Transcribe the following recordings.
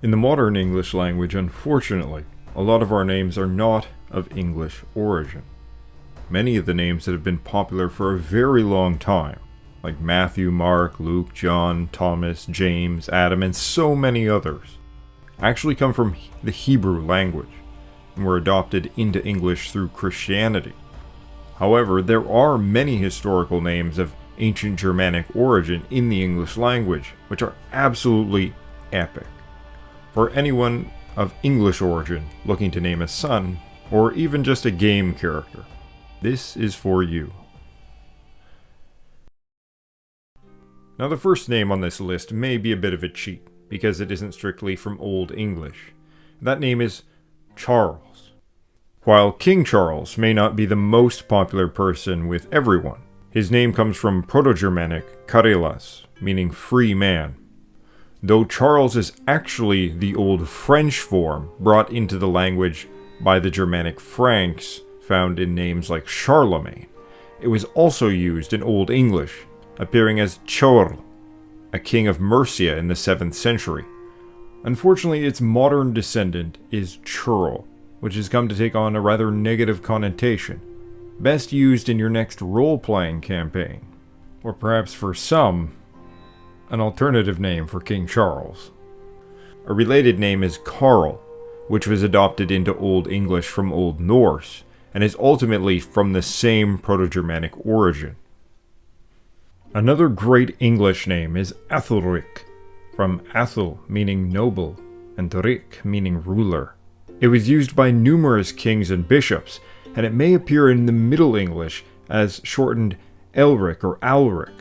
In the modern English language, unfortunately, a lot of our names are not of English origin. Many of the names that have been popular for a very long time, like Matthew, Mark, Luke, John, Thomas, James, Adam, and so many others, actually come from the Hebrew language and were adopted into English through Christianity. However, there are many historical names of ancient Germanic origin in the English language, which are absolutely epic. For anyone of English origin looking to name a son, or even just a game character, this is for you. Now, the first name on this list may be a bit of a cheat, because it isn't strictly from Old English. That name is Charles. While King Charles may not be the most popular person with everyone, his name comes from Proto-Germanic Karelas, meaning free man. Though Charles is actually the old French form brought into the language by the Germanic Franks found in names like Charlemagne, it was also used in Old English, appearing as Chorl, a king of Mercia in the 7th century. Unfortunately, its modern descendant is Churl, which has come to take on a rather negative connotation, best used in your next role-playing campaign, or perhaps for some, an alternative name for King Charles. A related name is Carl, which was adopted into Old English from Old Norse, and is ultimately from the same Proto-Germanic origin. Another great English name is Athelric, from Athel meaning noble, and Ric meaning ruler. It was used by numerous kings and bishops, and it may appear in the Middle English as shortened Elric or Alric,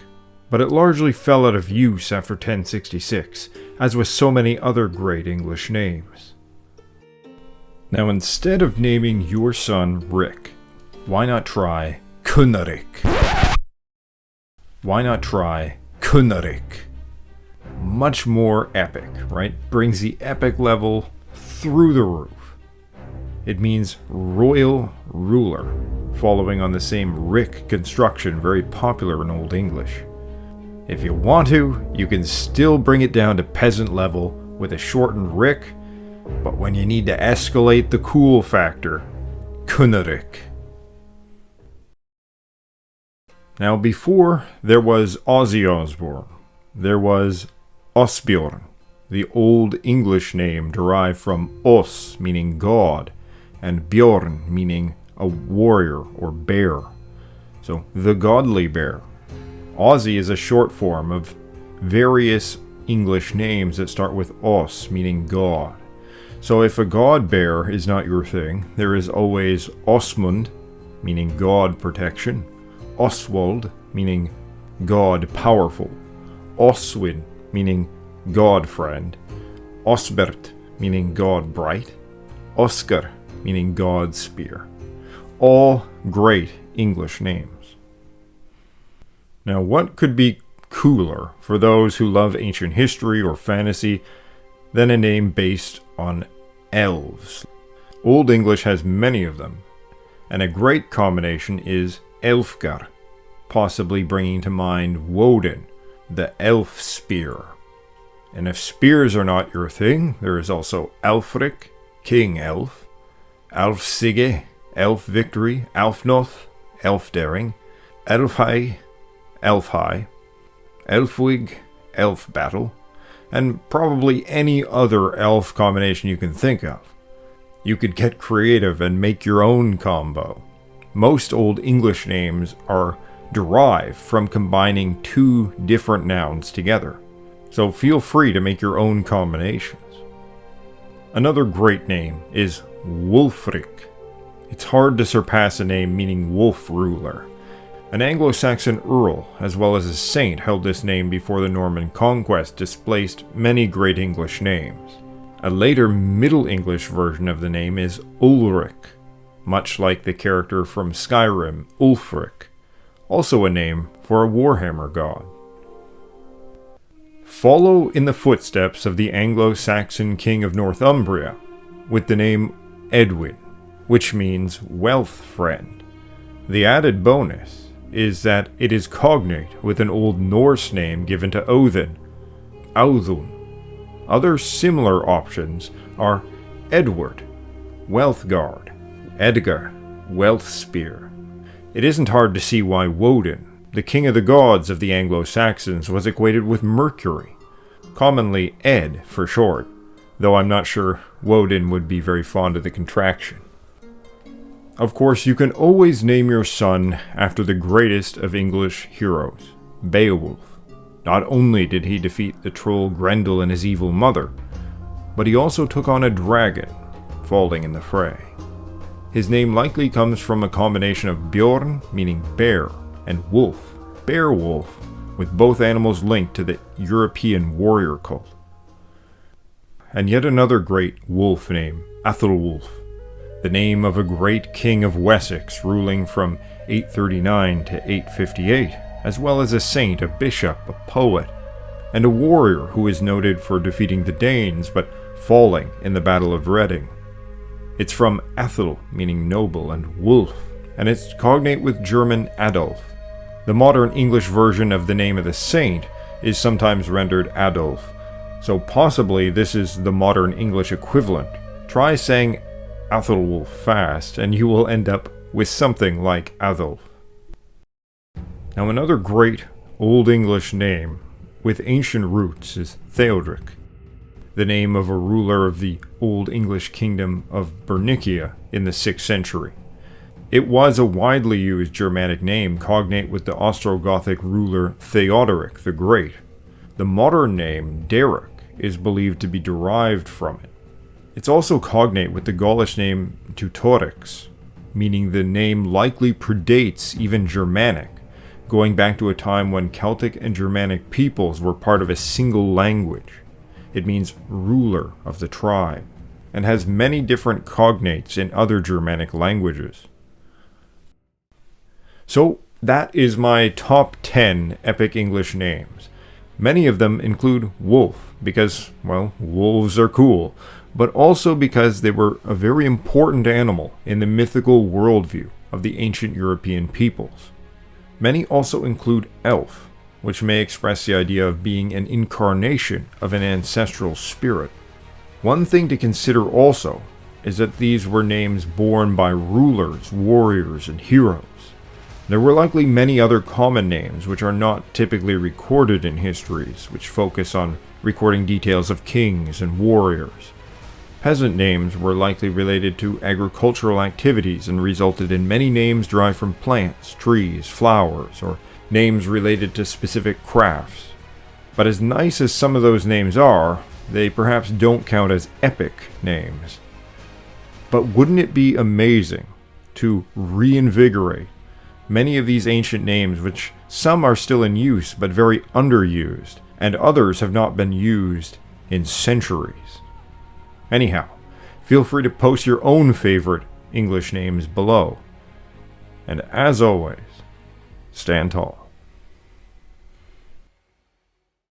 but it largely fell out of use after 1066, as with so many other great English names. Now, instead of naming your son Rick, why not try Kunarik? Why not try Kunarik? Much more epic, right? Brings the epic level through the roof. It means royal ruler, following on the same Rick construction very popular in Old English. If you want to, you can still bring it down to peasant level with a shortened Rick, but when you need to escalate the cool factor, Kunarik. Now, before there was Ozzy Osbourne, there was Osbjorn, the Old English name derived from Os, meaning God, and Bjorn, meaning a warrior or bear. So, the godly bear. Ozzy is a short form of various English names that start with Os, meaning God. So if a god bear is not your thing, there is always Osmund, meaning God protection, Oswald, meaning God powerful, Oswin, meaning God friend, Osbert, meaning God bright, Oscar, meaning God spear. All great English names. Now, what could be cooler for those who love ancient history or fantasy than a name based on elves? Old English has many of them, and a great combination is Elfgar, possibly bringing to mind Woden, the elf spear. And if spears are not your thing, there is also Alfric, King Elf, Alfsige, Elf Victory, Alfnoth, Elf Daring, Elfhai, Elf High, Elfwig, Elf Battle, and probably any other elf combination you can think of. You could get creative and make your own combo. Most Old English names are derived from combining two different nouns together, so feel free to make your own combinations. Another great name is Wolfrick. It's hard to surpass a name meaning wolf ruler. An Anglo-Saxon earl, as well as a saint, held this name before the Norman conquest displaced many great English names. A later Middle English version of the name is Ulric, much like the character from Skyrim, Ulfric, also a name for a Warhammer god. Follow in the footsteps of the Anglo-Saxon king of Northumbria with the name Edwin, which means wealth friend. The added bonus is that it is cognate with an Old Norse name given to Odin, Auðun, Other similar options are Edward, Wealthguard, Edgar, Wealthspear. It isn't hard to see why Woden, the king of the gods of the Anglo-Saxons, was equated with Mercury, commonly Ed for short, though I'm not sure Woden would be very fond of the contraction. Of course, you can always name your son after the greatest of English heroes, Beowulf. Not only did he defeat the troll Grendel and his evil mother, but he also took on a dragon, falling in the fray. His name likely comes from a combination of Bjorn, meaning bear, and wolf, Beowulf, with both animals linked to the European warrior cult. And yet another great wolf name, Ather Wolf, the name of a great king of Wessex ruling from 839 to 858, as well as a saint, a bishop, a poet, and a warrior who is noted for defeating the Danes but falling in the Battle of Reading. It's from Athel, meaning noble, and Wolf, and it's cognate with German Adolf. The modern English version of the name of the saint is sometimes rendered Adolf, so possibly this is the modern English equivalent. Try saying Ather Wolf fast, and you will end up with something like Adolf. Now another great Old English name with ancient roots is Theodoric, the name of a ruler of the Old English kingdom of Bernicia in the 6th century. It was a widely used Germanic name cognate with the Ostrogothic ruler Theodoric the Great. The modern name Derek is believed to be derived from it. It's also cognate with the Gaulish name Teutorix, meaning the name likely predates even Germanic, going back to a time when Celtic and Germanic peoples were part of a single language. It means ruler of the tribe, and has many different cognates in other Germanic languages. So that is my top 10 epic English names. Many of them include wolf, because, well, wolves are cool, but also because they were a very important animal in the mythical worldview of the ancient European peoples. Many also include elf, which may express the idea of being an incarnation of an ancestral spirit. One thing to consider also is that these were names borne by rulers, warriors, and heroes. There were likely many other common names which are not typically recorded in histories, which focus on recording details of kings and warriors. Peasant names were likely related to agricultural activities and resulted in many names derived from plants, trees, flowers, or names related to specific crafts. But as nice as some of those names are, they perhaps don't count as epic names. But wouldn't it be amazing to reinvigorate many of these ancient names, which some are still in use but very underused, and others have not been used in centuries? Anyhow, feel free to post your own favorite English names below. And as always, stand tall.